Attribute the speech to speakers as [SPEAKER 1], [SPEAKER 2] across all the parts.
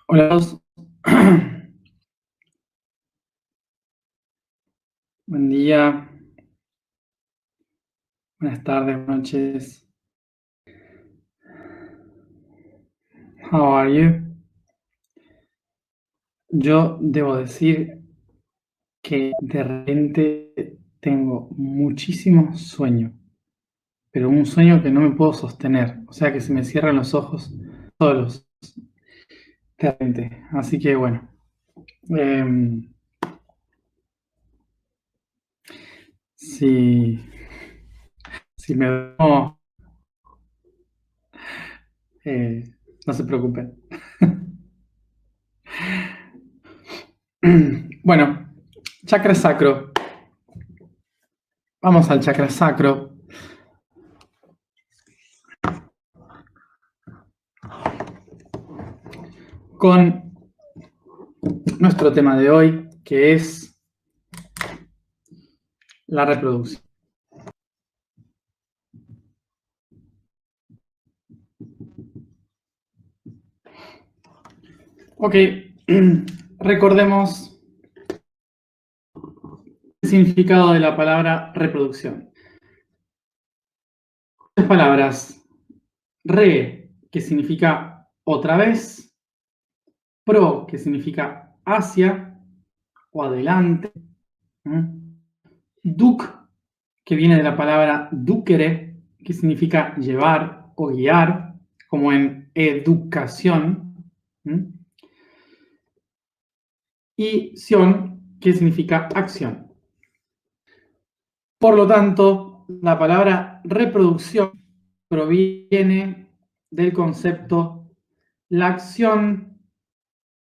[SPEAKER 1] Hola a todos. Buen día, buenas tardes, buenas noches. How are you? Yo debo decir que de repente tengo muchísimo sueño, pero un sueño que no me puedo sostener, o sea que se me cierran los ojos solos, de repente. Así que bueno, em, si, si me duermo, eh, no se preocupen. Bueno, chakra sacro. Vamos al chakra sacro. Con nuestro tema de hoy, que es la reproducción. Ok, recordemos el significado de la palabra reproducción. Tres palabras: re, que significa otra vez; pro, que significa hacia o adelante; duc, que viene de la palabra ducere, que significa llevar o guiar, como en educación; y sion, que significa acción. Por lo tanto, la palabra reproducción proviene del concepto la acción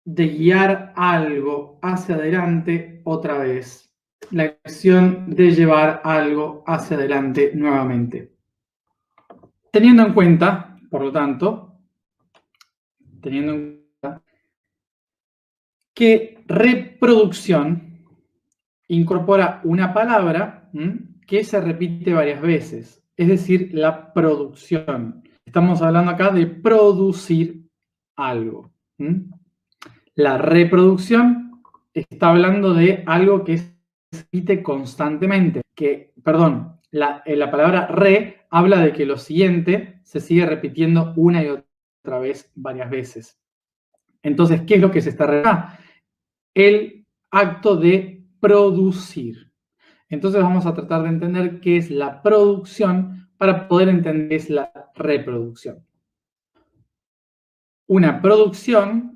[SPEAKER 1] de guiar algo hacia adelante otra vez, la acción de llevar algo hacia adelante nuevamente. Teniendo en cuenta, por lo tanto, que reproducción incorpora una palabra que se repite varias veces, es decir, la producción. Estamos hablando acá de producir algo. La reproducción está hablando de algo que se repite constantemente. La palabra re habla de que lo siguiente se sigue repitiendo una y otra vez varias veces. Entonces, ¿qué es lo que se está repitiendo? El acto de producir. Entonces vamos a tratar de entender qué es la producción para poder entender qué es la reproducción. Una producción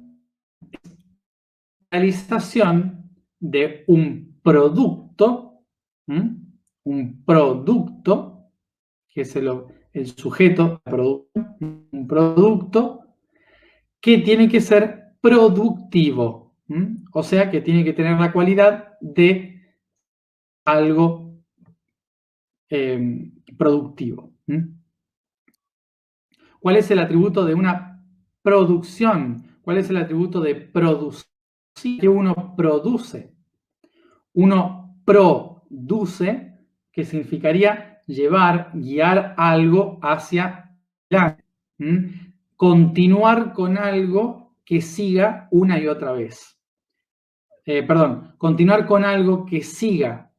[SPEAKER 1] es la realización de un producto, que es el sujeto, un producto que tiene que ser productivo, o sea que tiene que tener la cualidad de algo productivo. ¿Cuál es el atributo de una producción? ¿Cuál es el atributo de producir? Que uno produce. Uno produce, que significaría llevar, guiar algo hacia adelante. Continuar con algo que siga una y otra vez. Continuar con algo que siga,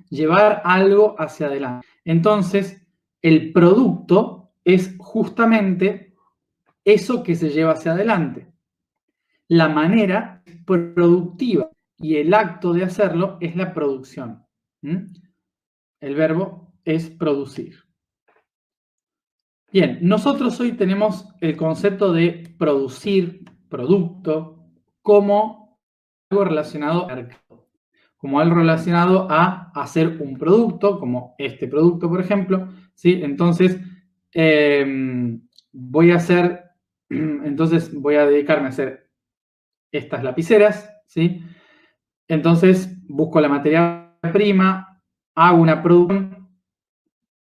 [SPEAKER 1] llevar algo hacia adelante. Entonces, el producto es justamente eso que se lleva hacia adelante. La manera productiva y el acto de hacerlo es la producción. El verbo es producir. Bien, nosotros hoy tenemos el concepto de producir, producto, como algo relacionado al mercado, como algo relacionado a hacer un producto, como este producto, por ejemplo, ¿sí? Entonces, voy a dedicarme a hacer estas lapiceras, ¿sí? Entonces, busco la materia prima, hago una producción,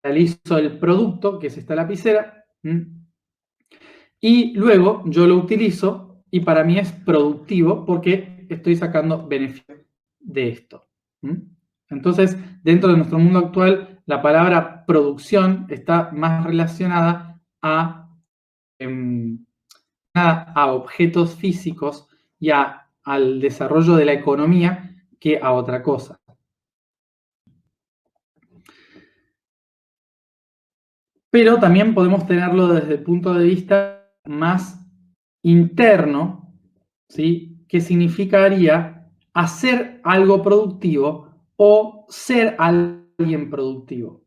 [SPEAKER 1] realizo el producto, que es esta lapicera, y luego yo lo utilizo y para mí es productivo porque estoy sacando beneficio de esto. Entonces, dentro de nuestro mundo actual, la palabra producción está más relacionada a una a objetos físicos y al desarrollo de la economía que a otra cosa. Pero también podemos tenerlo desde el punto de vista más interno, ¿sí? Que significaría hacer algo productivo o ser alguien productivo.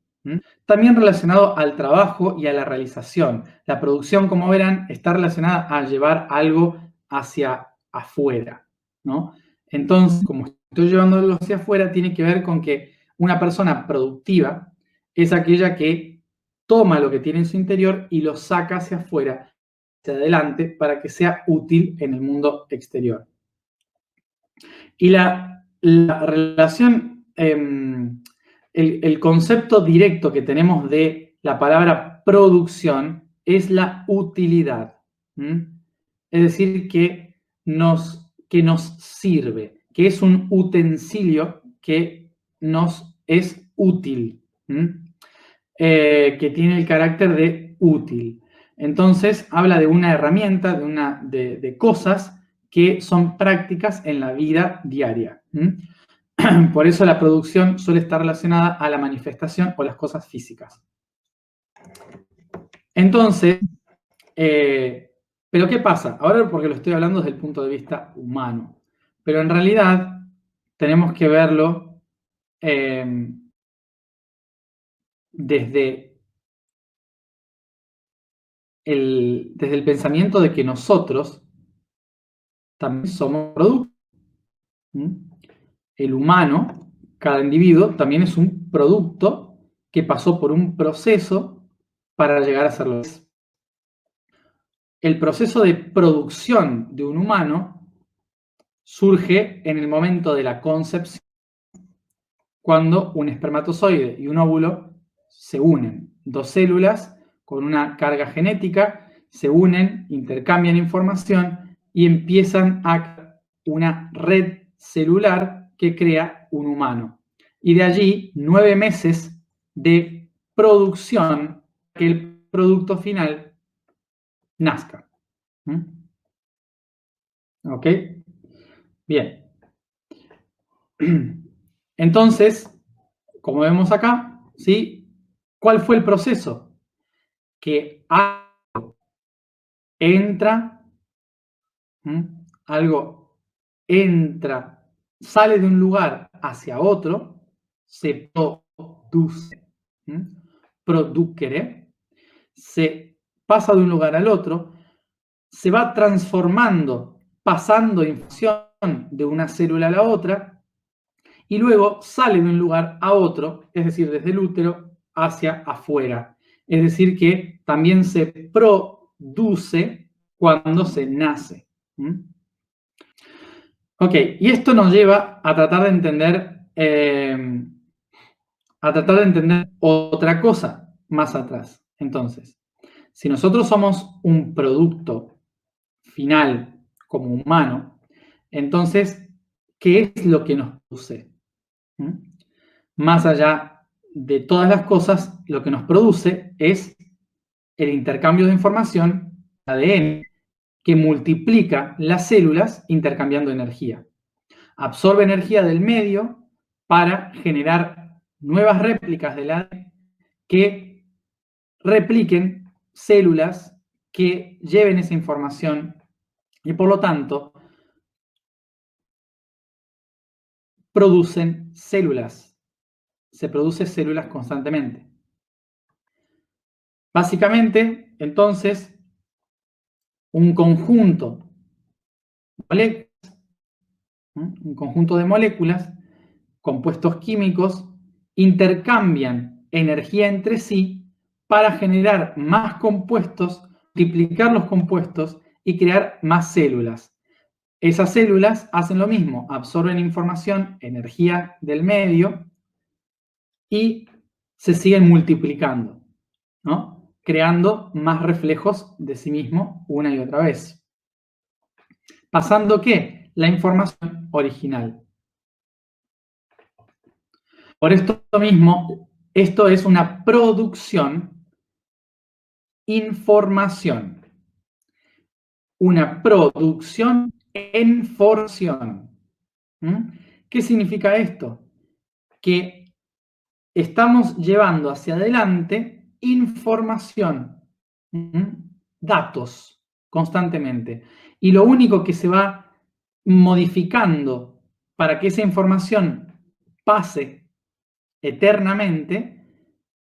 [SPEAKER 1] También relacionado al trabajo y a la realización. La producción, como verán, está relacionada a llevar algo hacia afuera, ¿no? Entonces, como estoy llevándolo hacia afuera, tiene que ver con que una persona productiva es aquella que toma lo que tiene en su interior y lo saca hacia afuera, hacia adelante, para que sea útil en el mundo exterior. Y la relación, el concepto directo que tenemos de la palabra producción es la utilidad. Es decir, que nos sirve, que es un utensilio que nos es útil, que tiene el carácter de útil. Entonces, habla de una herramienta, de cosas que son prácticas en la vida diaria. Por eso la producción suele estar relacionada a la manifestación o las cosas físicas. Entonces, ¿pero qué pasa? Ahora porque lo estoy hablando desde el punto de vista humano, pero en realidad tenemos que verlo desde el pensamiento de que nosotros también somos productos. El humano, cada individuo, también es un producto que pasó por un proceso para llegar a ser lo que es. El proceso de producción de un humano surge en el momento de la concepción, cuando un espermatozoide y un óvulo se unen. Dos células con una carga genética se unen, intercambian información y empiezan a una red celular que crea un humano. Y de allí 9 meses de producción que el producto final nazca. ¿Ok? Bien. Entonces, como vemos acá, ¿sí? ¿Cuál fue el proceso? Que algo entra, algo entra, sale de un lugar hacia otro, se produce, producere, se pasa de un lugar al otro, se va transformando, pasando información de una célula a la otra, y luego sale de un lugar a otro, es decir, desde el útero hacia afuera. Es decir, que también se produce cuando se nace. Ok, y esto nos lleva a tratar de entender otra cosa más atrás. Entonces, si nosotros somos un producto final como humano, entonces, ¿qué es lo que nos produce? Más allá de todas las cosas, lo que nos produce es el intercambio de información, ADN, que multiplica las células intercambiando energía. Absorbe energía del medio para generar nuevas réplicas del ADN que repliquen células que lleven esa información y por lo tanto producen células. Se producen células constantemente. Básicamente, entonces, un conjunto de moléculas, compuestos químicos, intercambian energía entre sí para generar más compuestos, multiplicar los compuestos y crear más células. Esas células hacen lo mismo, absorben información, energía del medio y se siguen multiplicando, ¿no? Creando más reflejos de sí mismo una y otra vez. ¿Pasando qué? La información original. Por esto mismo, esto es una producción, información. una producción en formación. ¿Qué significa esto? Que estamos llevando hacia adelante información, datos, constantemente. Y lo único que se va modificando para que esa información pase eternamente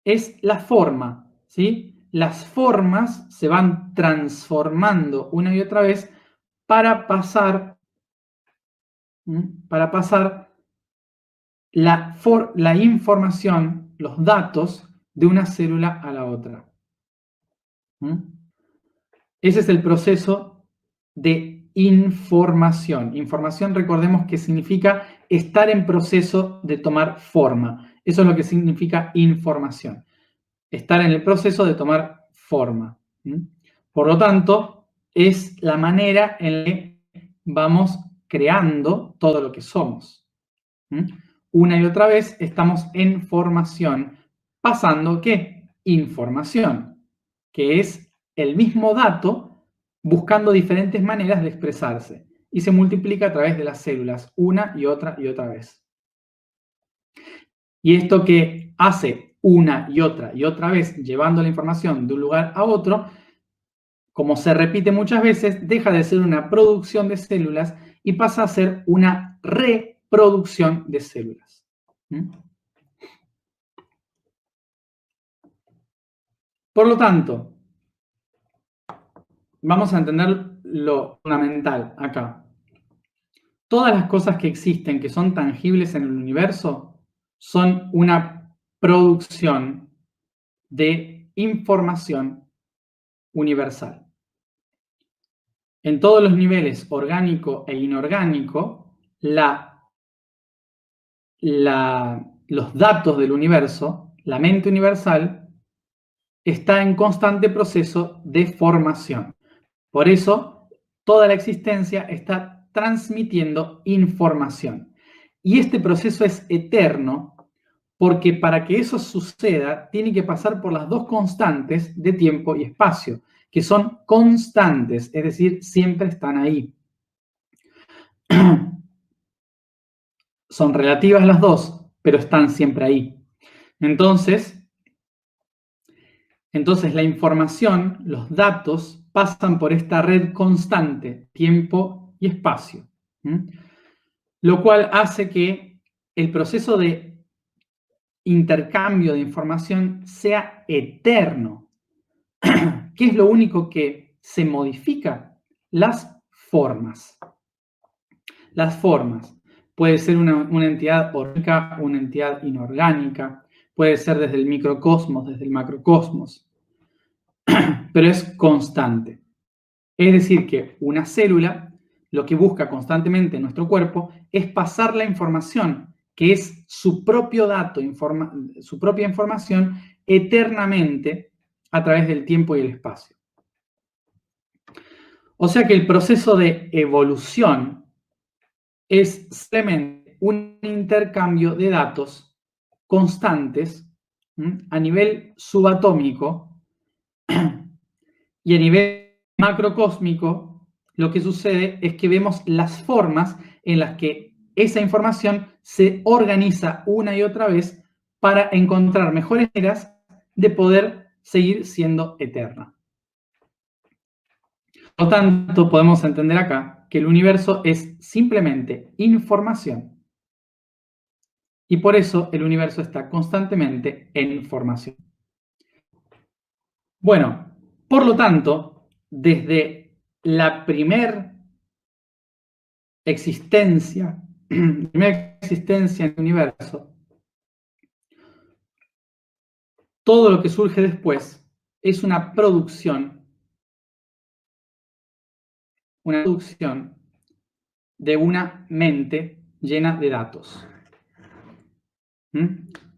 [SPEAKER 1] es la forma, ¿sí? Las formas se van transformando una y otra vez para pasar, la información, los datos de una célula a la otra. Ese es el proceso de información. Información, recordemos que significa estar en proceso de tomar forma. Eso es lo que significa información. Estar en el proceso de tomar forma. Por lo tanto, es la manera en la que vamos creando todo lo que somos. Una y otra vez estamos en formación, pasando ¿qué? Información, que es el mismo dato buscando diferentes maneras de expresarse y se multiplica a través de las células una y otra vez. Y esto que hace una y otra vez llevando la información de un lugar a otro, como se repite muchas veces, deja de ser una producción de células y pasa a ser una reproducción de células. Por lo tanto, vamos a entender lo fundamental acá. Todas las cosas que existen, que son tangibles en el universo, son una producción de información universal. En todos los niveles, orgánico e inorgánico, los datos del universo, la mente universal, está en constante proceso de formación. Por eso, toda la existencia está transmitiendo información. Y este proceso es eterno porque para que eso suceda, tiene que pasar por las dos constantes de tiempo y espacio, que son constantes, es decir, siempre están ahí. Son relativas las dos, pero están siempre ahí. Entonces la información, los datos, pasan por esta red constante, tiempo y espacio. Lo cual hace que el proceso de intercambio de información sea eterno. ¿Qué es lo único que se modifica? Las formas. Las formas. Puede ser una entidad orgánica, una entidad inorgánica, puede ser desde el microcosmos, desde el macrocosmos, pero es constante. Es decir, que una célula lo que busca constantemente en nuestro cuerpo es pasar la información, que es su propio dato, su propia información, eternamente a través del tiempo y el espacio. O sea que el proceso de evolución es simplemente un intercambio de datos constantes a nivel subatómico y a nivel macrocósmico. Lo que sucede es que vemos las formas en las que esa información se organiza una y otra vez para encontrar mejores maneras de poder seguir siendo eterna. Por lo tanto, podemos entender acá que el universo es simplemente información y por eso el universo está constantemente en formación. Bueno, por lo tanto, desde la primera existencia en el universo, todo lo que surge después es una producción de una mente llena de datos,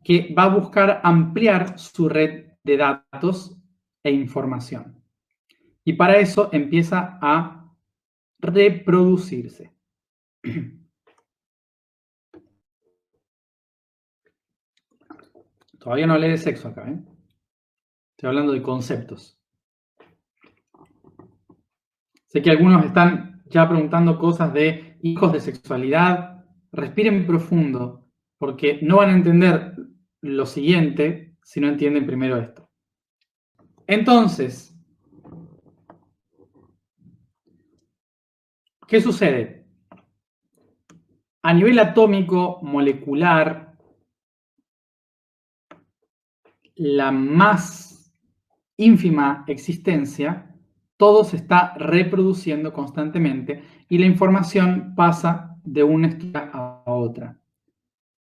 [SPEAKER 1] que va a buscar ampliar su red de datos e información. Y para eso empieza a reproducirse. Todavía no hablé de sexo acá, ¿eh? Estoy hablando de conceptos. Sé que algunos están ya preguntando cosas de hijos de sexualidad. Respiren profundo, porque no van a entender lo siguiente si no entienden primero esto. Entonces, ¿qué sucede? A nivel atómico, molecular, la más ínfima existencia, todo se está reproduciendo constantemente y la información pasa de una estructura a otra.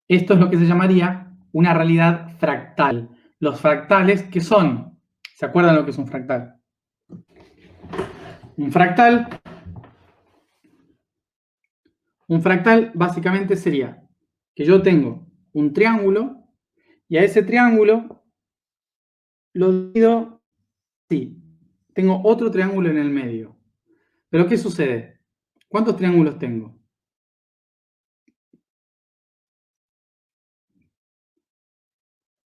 [SPEAKER 1] Esto es lo que se llamaría una realidad fractal. Los fractales, ¿qué son? ¿Se acuerdan lo que es un fractal? Un fractal básicamente sería que yo tengo un triángulo y a ese triángulo lo divido así. Tengo otro triángulo en el medio. ¿Pero qué sucede? ¿Cuántos triángulos tengo?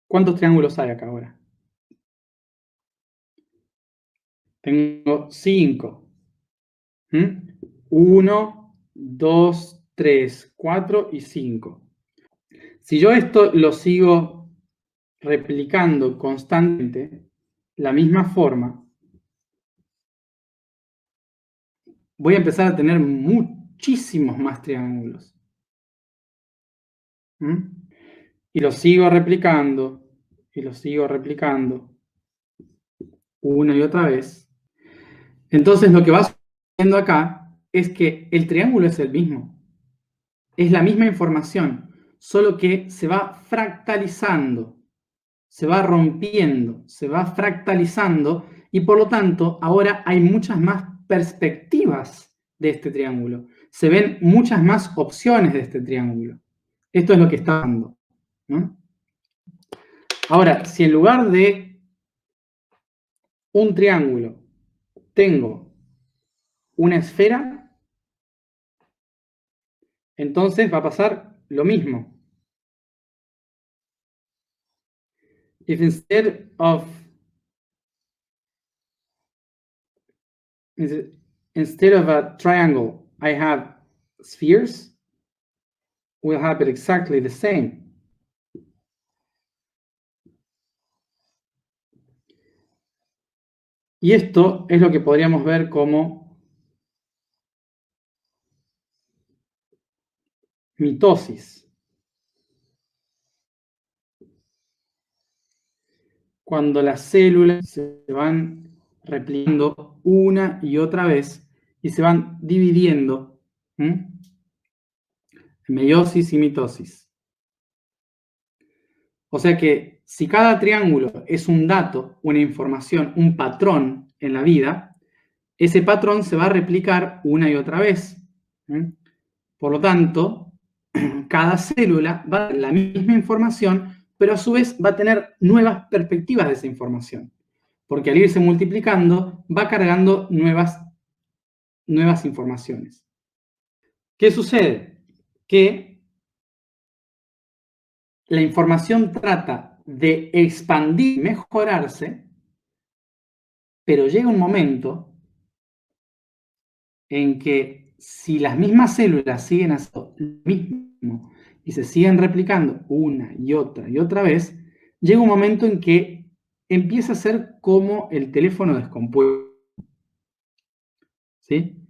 [SPEAKER 1] ¿Cuántos triángulos hay acá ahora? Tengo 5. 1, 2, 3, 4 y 5. Si yo esto lo sigo replicando constantemente, la misma forma, voy a empezar a tener muchísimos más triángulos. Y lo sigo replicando, y lo sigo replicando una y otra vez. Entonces lo que va sucediendo acá es que el triángulo es el mismo. Es la misma información, solo que se va fractalizando, se va rompiendo, se va fractalizando y por lo tanto ahora hay muchas más perspectivas de este triángulo. Se ven muchas más opciones de este triángulo. Esto es lo que está dando, ¿no? Ahora, si en lugar de un triángulo tengo una esfera, entonces va a pasar lo mismo. If instead of a triangle I have spheres, will happen exactly the same. Y esto es lo que podríamos ver como mitosis. Cuando las células se van replicando una y otra vez y se van dividiendo. Meiosis y mitosis. O sea que si cada triángulo es un dato, una información, un patrón en la vida, ese patrón se va a replicar una y otra vez. Por lo tanto, cada célula va a tener la misma información, pero a su vez va a tener nuevas perspectivas de esa información. Porque al irse multiplicando, va cargando nuevas informaciones. ¿Qué sucede? Que la información trata de expandir y mejorarse, pero llega un momento en que si las mismas células siguen haciendo lo mismo y se siguen replicando una y otra vez, llega un momento en que empieza a ser como el teléfono descompuesto. ¿Sí?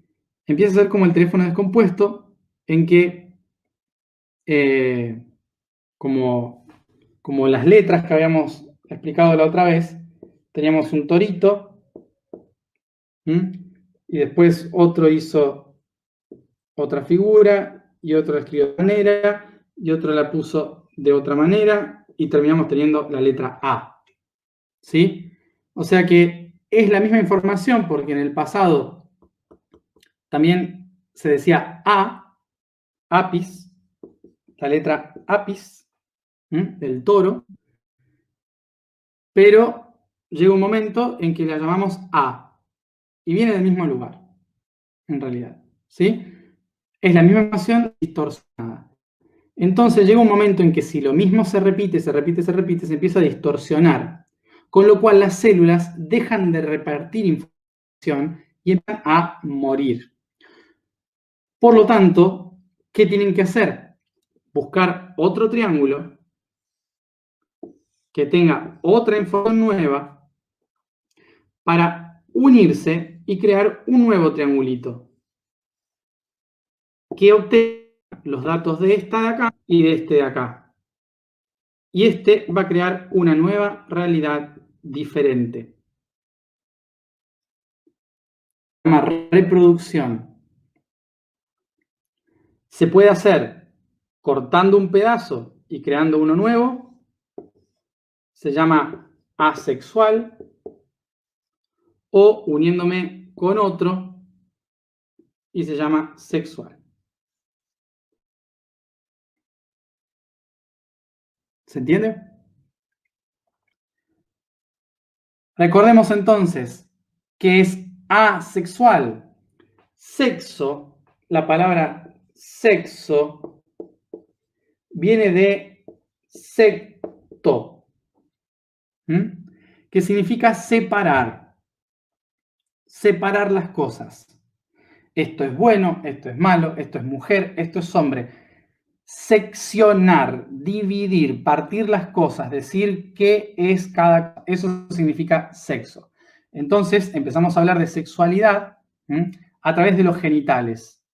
[SPEAKER 1] Empieza a ser como el teléfono descompuesto en que, como las letras que habíamos explicado la otra vez, teníamos un torito, y después otro hizo otra figura, y otro la escribió de otra manera, y otro la puso de otra manera, y terminamos teniendo la letra A. ¿Sí? O sea que es la misma información, porque en el pasado también se decía A, apis, la letra apis, del toro, pero llega un momento en que la llamamos A, y viene del mismo lugar, en realidad. ¿Sí? Es la misma información distorsionada. Entonces llega un momento en que si lo mismo se repite, se empieza a distorsionar. Con lo cual las células dejan de repartir información y y empiezan a morir. Por lo tanto, ¿qué tienen que hacer? Buscar otro triángulo que tenga otra información nueva para unirse y crear un nuevo triangulito que obtenga los datos de esta de acá y de este de acá. Y este va a crear una nueva realidad diferente. Se llama reproducción. Se puede hacer cortando un pedazo y creando uno nuevo. Se llama asexual. O uniéndome con otro y se llama sexual. ¿Se entiende? Recordemos entonces que es asexual. Sexo, la palabra sexo viene de secto, que significa separar, separar las cosas. Esto es bueno, esto es malo, esto es mujer, esto es hombre. Seccionar, dividir, partir las cosas, decir qué es cada... Eso significa sexo. Entonces empezamos a hablar de sexualidad a través de los genitales.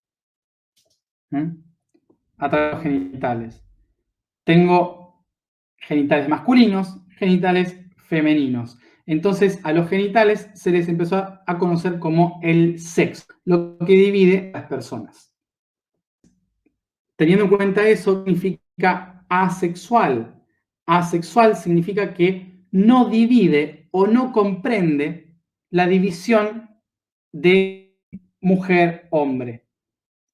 [SPEAKER 1] A través de los genitales. Tengo genitales masculinos, genitales femeninos. Entonces a los genitales se les empezó a conocer como el sexo, lo que divide a las personas. Teniendo en cuenta eso, significa asexual. Asexual significa que no divide o no comprende la división de mujer-hombre.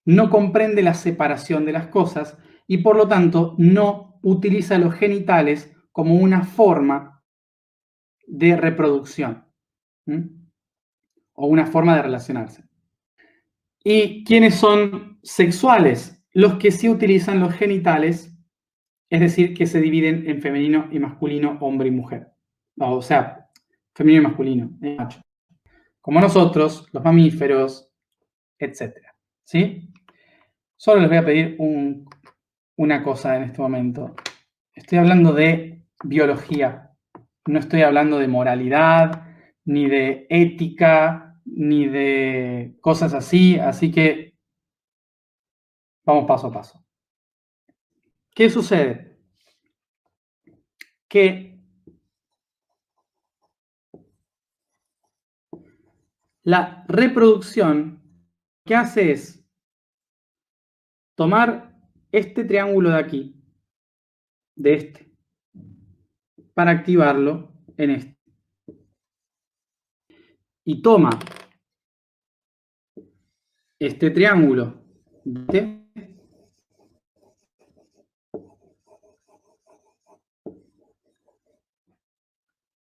[SPEAKER 1] No comprende la separación de las cosas y por lo tanto no utiliza los genitales como una forma de reproducción o una forma de relacionarse. ¿Y quiénes son sexuales? Los que sí utilizan los genitales, es decir, que se dividen en femenino y masculino, hombre y mujer. O sea, femenino y masculino, macho. Como nosotros, los mamíferos, etc. ¿Sí? Solo les voy a pedir una cosa en este momento. Estoy hablando de biología. No estoy hablando de moralidad, ni de ética, ni de cosas así. Así que vamos paso a paso. ¿Qué sucede? Que la reproducción, ¿qué hace? Es tomar este triángulo de aquí, de este, para activarlo en este. Y toma este triángulo de este,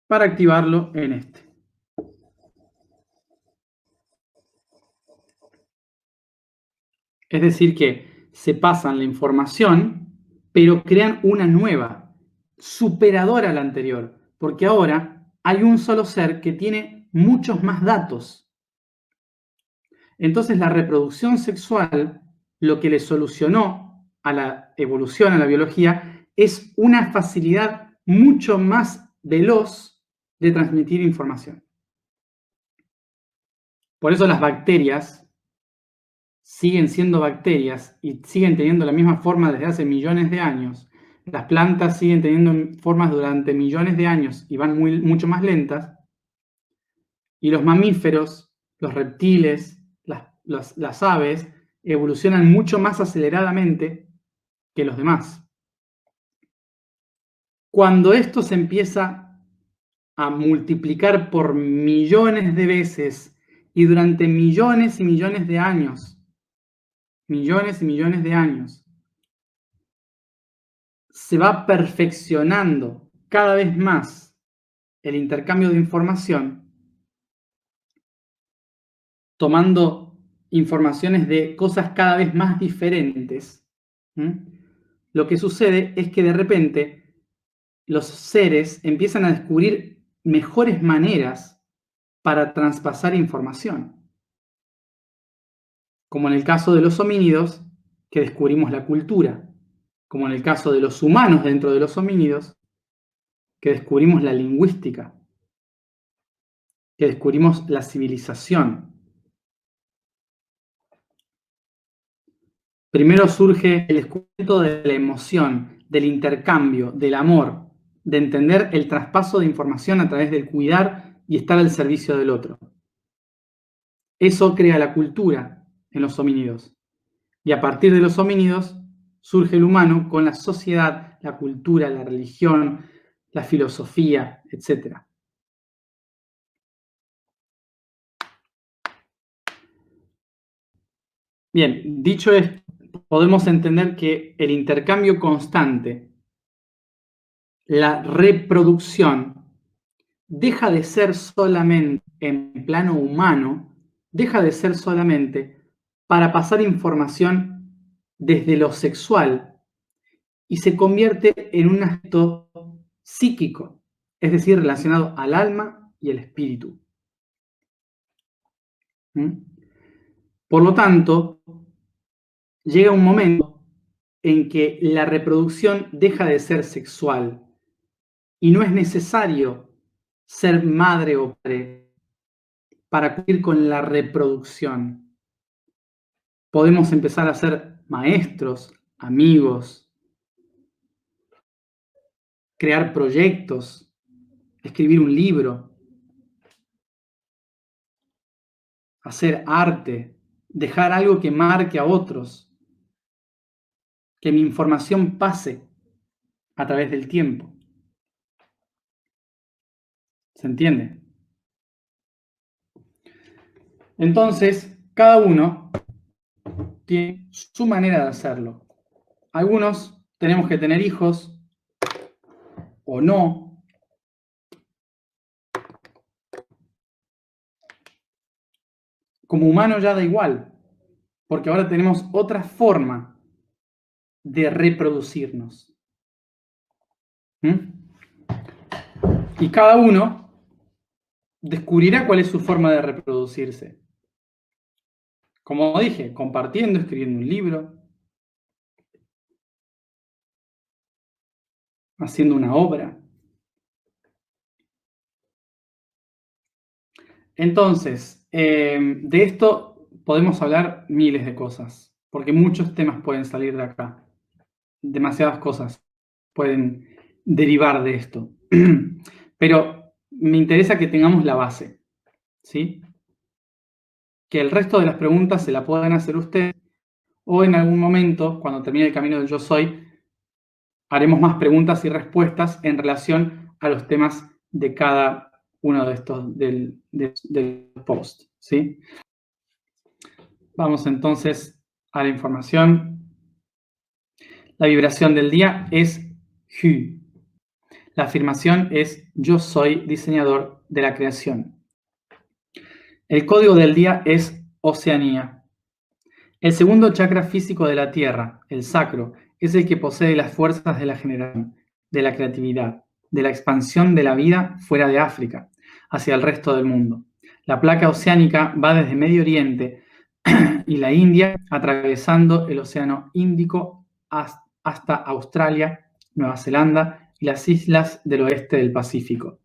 [SPEAKER 1] para activarlo en este. Es decir, que se pasan la información, pero crean una nueva, superadora a la anterior, porque ahora hay un solo ser que tiene muchos más datos. Entonces la reproducción sexual, lo que le solucionó a la evolución, a la biología, es una facilidad mucho más veloz de transmitir información. Por eso las bacterias siguen siendo bacterias y siguen teniendo la misma forma desde hace millones de años. Las plantas siguen teniendo formas durante millones de años y van mucho más lentas. Y los mamíferos, los reptiles, las aves, evolucionan mucho más aceleradamente que los demás. Cuando esto se empieza a multiplicar por millones de veces y durante millones y millones de años, se va perfeccionando cada vez más el intercambio de información, tomando informaciones de cosas cada vez más diferentes. Lo que sucede es que de repente los seres empiezan a descubrir mejores maneras para traspasar información. como en el caso de los homínidos, que descubrimos la cultura, como en el caso de los humanos dentro de los homínidos, que descubrimos la lingüística, que descubrimos la civilización. Primero surge el descubrimiento de la emoción, del intercambio, del amor, de entender el traspaso de información a través del cuidar y estar al servicio del otro. Eso crea la cultura en los homínidos. Y a partir de los homínidos surge el humano con la sociedad, la cultura, la religión, la filosofía, etc. Bien, dicho esto, podemos entender que el intercambio constante, la reproducción, deja de ser solamente en plano humano, deja de ser solamente para pasar información desde lo sexual y se convierte en un acto psíquico, es decir, relacionado al alma y el espíritu. Por lo tanto, llega un momento en que la reproducción deja de ser sexual y no es necesario ser madre o padre para cumplir con la reproducción. Podemos empezar a ser maestros, amigos, crear proyectos, escribir un libro, hacer arte, dejar algo que marque a otros, que mi información pase a través del tiempo. ¿Se entiende? Entonces, cada uno tiene su manera de hacerlo. Algunos tenemos que tener hijos o no. Como humano ya da igual, porque ahora tenemos otra forma de reproducirnos. Y cada uno descubrirá cuál es su forma de reproducirse. Como dije, compartiendo, escribiendo un libro, haciendo una obra. Entonces, de esto podemos hablar miles de cosas, porque muchos temas pueden salir de acá. Demasiadas cosas pueden derivar de esto. Pero me interesa que tengamos la base, ¿sí? Que el resto de las preguntas se la puedan hacer ustedes o en algún momento, cuando termine el camino del yo soy, haremos más preguntas y respuestas en relación a los temas de cada uno de estos del post, ¿sí? Vamos entonces a la información. La vibración del día es Hu. La afirmación es yo soy diseñador de la creación. El código del día es Oceanía. El segundo chakra físico de la Tierra, el sacro, es el que posee las fuerzas de la generación, de la creatividad, de la expansión de la vida fuera de África, hacia el resto del mundo. La placa oceánica va desde Medio Oriente y la India, atravesando el Océano Índico hasta Australia, Nueva Zelanda y las islas del oeste del Pacífico.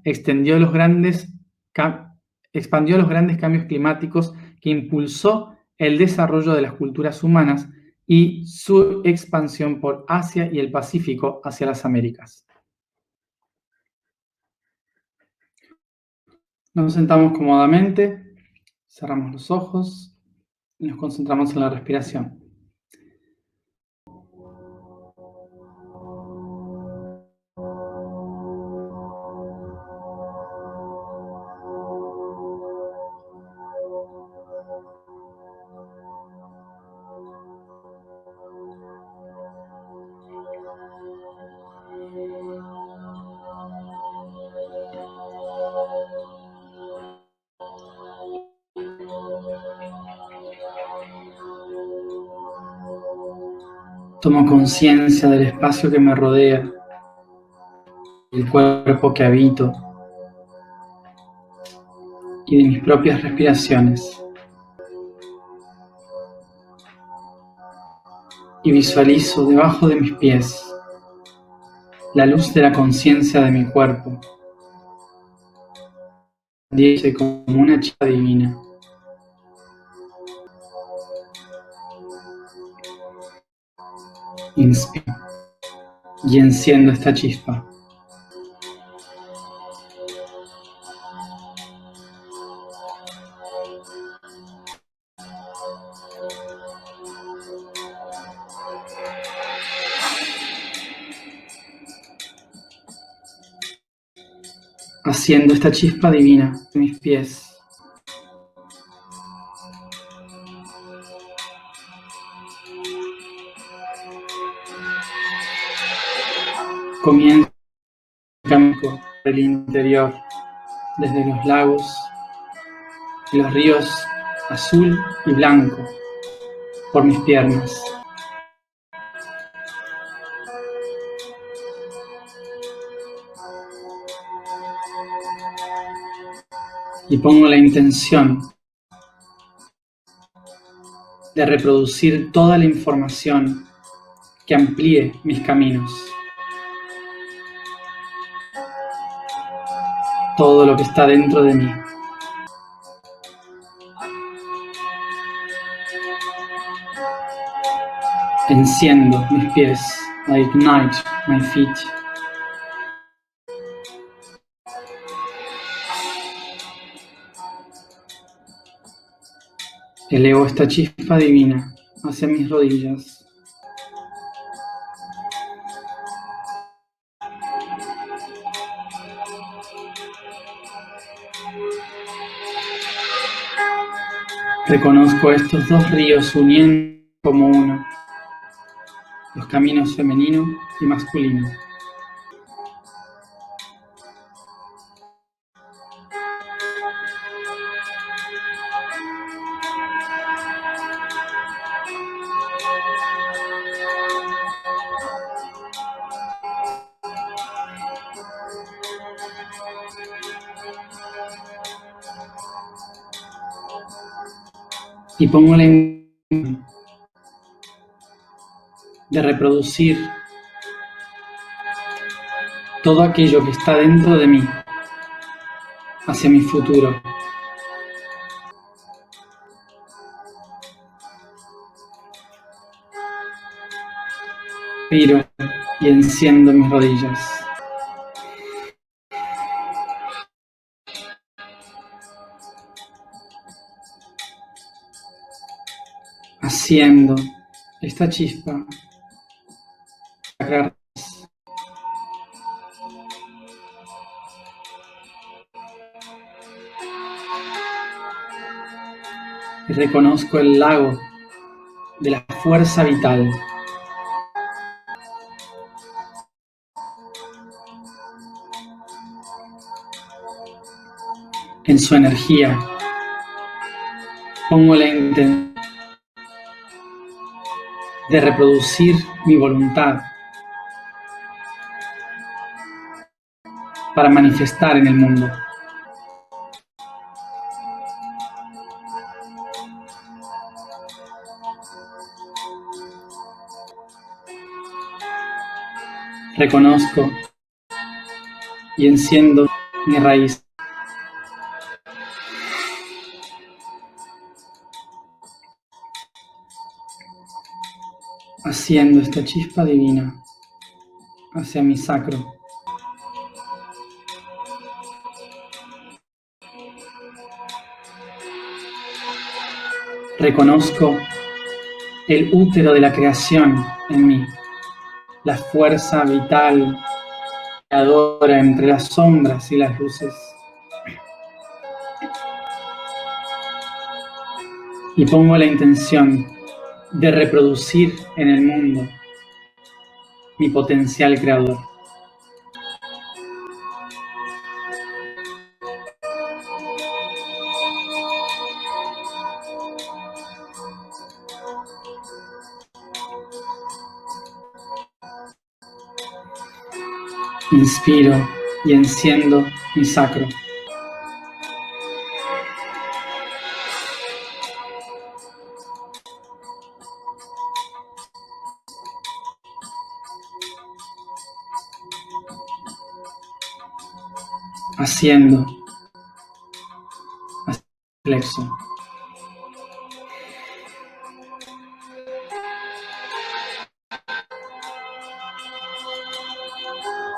[SPEAKER 1] Expandió los grandes cambios climáticos que impulsó el desarrollo de las culturas humanas y su expansión por Asia y el Pacífico hacia las Américas. Nos sentamos cómodamente, cerramos los ojos y nos concentramos en la respiración. Tomo conciencia del espacio que me rodea, el cuerpo que habito. y de mis propias respiraciones. Y visualizo debajo de mis pies la luz de la conciencia de mi cuerpo, dice como una chispa divina. Inspiro y enciendo esta chispa. Haciendo esta chispa divina de mis pies. Comienzo el camino por el interior, desde los lagos y los ríos azul y blanco, por mis piernas. Y pongo la intención de reproducir toda la información que amplíe mis caminos. Todo lo que está dentro de mí. Enciendo mis pies. I ignite my feet. Elevo esta chispa divina hacia mis rodillas. Reconozco estos dos ríos uniendo como uno, los caminos femenino y masculino. Y pongo la intención de reproducir todo aquello que está dentro de mí hacia mi futuro. Respiro y enciendo mis rodillas. Haciendo esta chispa y reconozco el lago de la fuerza vital. En su energía pongo la intención de reproducir mi voluntad para manifestar en el mundo. Reconozco y enciendo mi raíz. Haciendo esta chispa divina hacia mi sacro. Reconozco el útero de la creación en mí, la fuerza vital creadora entre las sombras y las luces. Y pongo la intención de reproducir en el mundo mi potencial creador. Inspiro y enciendo mi sacro. haciendo hacia mi plexo.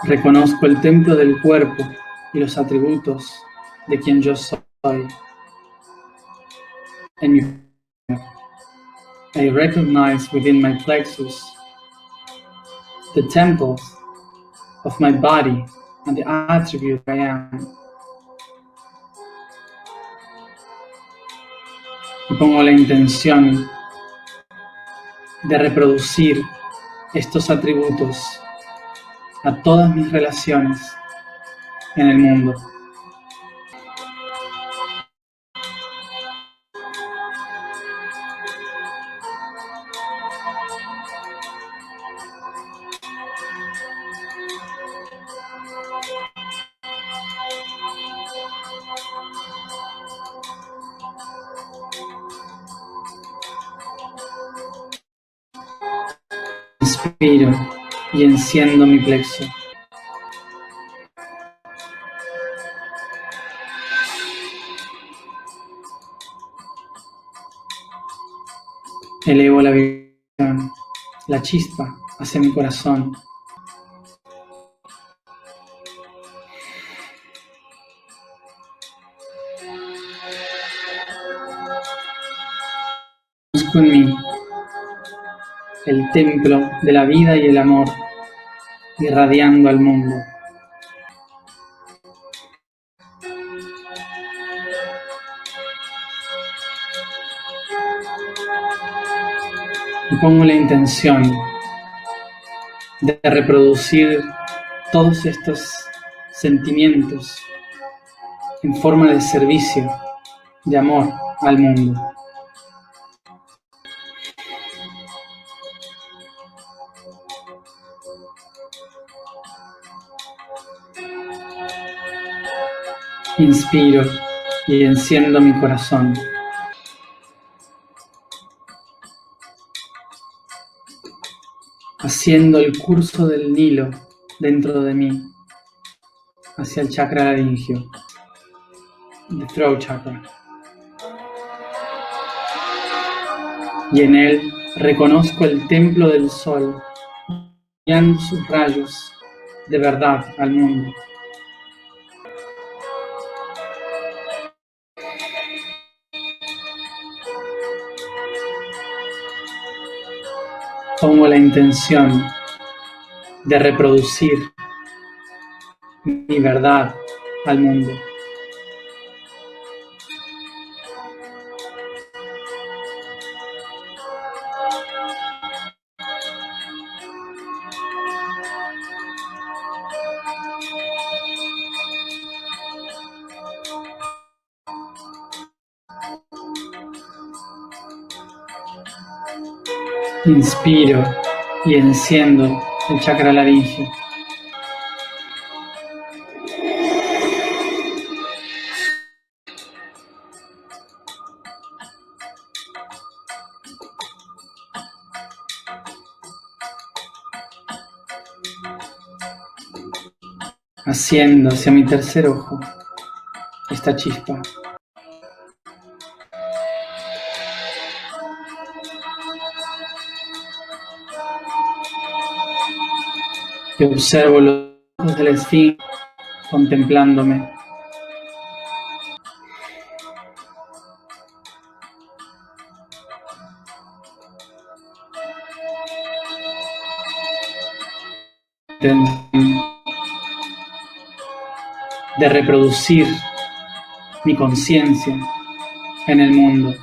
[SPEAKER 1] Reconozco el templo del cuerpo y los atributos de quien yo soy en mi cuerpo. I recognize within my plexus the temples of my body and the attribute I am. Y pongo la intención de reproducir estos atributos a todas mis relaciones en el mundo. Inspiro y enciendo mi plexo. Elevo la vibración, la chispa hacia mi corazón. Busco en mí el templo de la vida y el amor, irradiando al mundo. Y pongo la intención de reproducir todos estos sentimientos en forma de servicio, de amor al mundo. Inspiro y enciendo mi corazón. Haciendo el curso del Nilo dentro de mí, hacia el chakra laringio, the throat chakra. Y en él reconozco el templo del sol, enviando sus rayos de verdad al mundo. Pongo la intención de reproducir mi verdad al mundo. Inspiro y enciendo el chakra laringio. Haciendo hacia mi tercer ojo esta chispa. Y observo los ojos de la esfinge contemplándome. De reproducir mi conciencia en el mundo.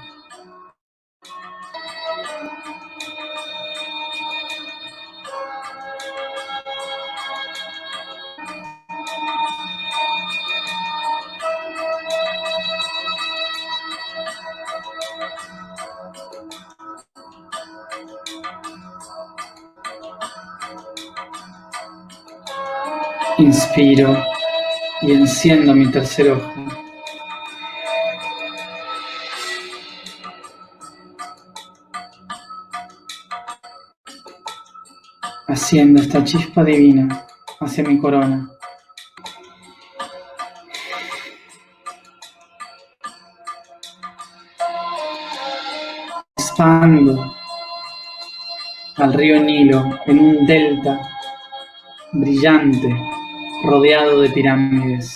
[SPEAKER 1] Inspiro y enciendo mi tercer ojo. Haciendo esta chispa divina hacia mi corona. Pasando al río Nilo en un delta brillante rodeado de pirámides.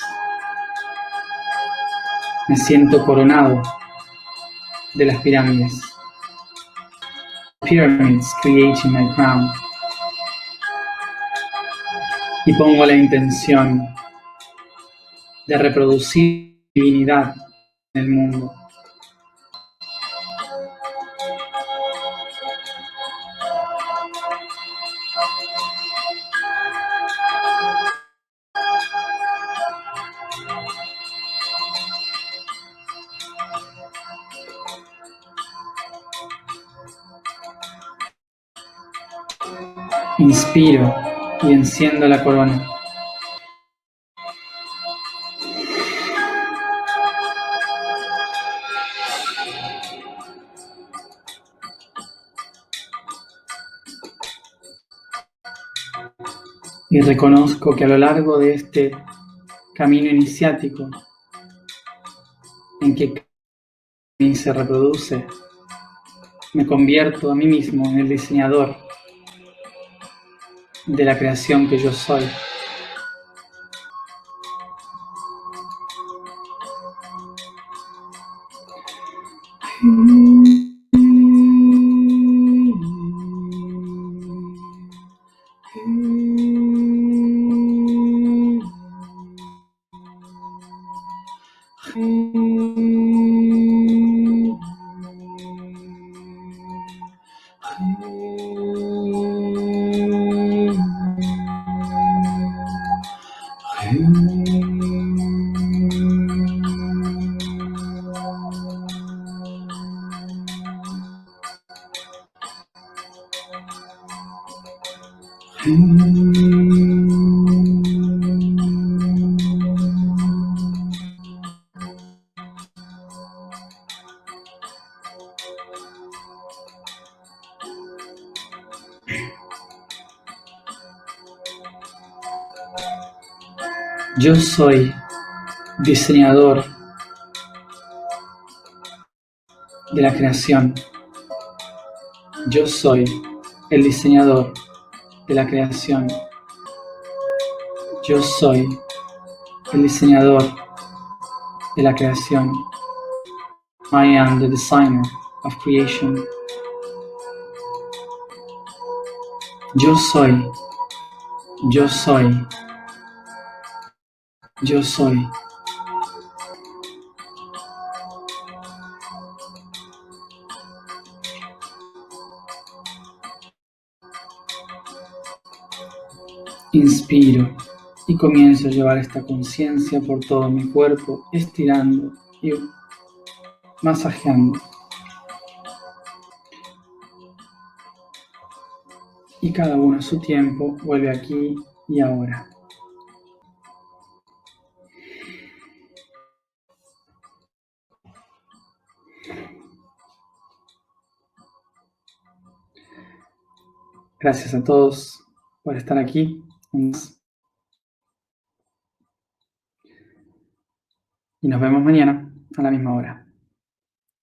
[SPEAKER 1] Me siento coronado de las pirámides. Pyramids creating my crown. Y pongo la intención de reproducir divinidad en el mundo. Inspiro y enciendo la corona. Y reconozco que a lo largo de este camino iniciático, en que se reproduce, me convierto a mí mismo en el diseñador de la creación que yo soy. Yo soy diseñador de la creación. Yo soy el diseñador de la creación. Yo soy el diseñador de la creación. I am the designer of creation. Yo soy. Yo soy. Yo soy. Inspiro y comienzo a llevar esta conciencia por todo mi cuerpo, estirando y masajeando. Y cada uno a su tiempo vuelve aquí y ahora. Gracias a todos por estar aquí. Y nos vemos mañana a la misma hora.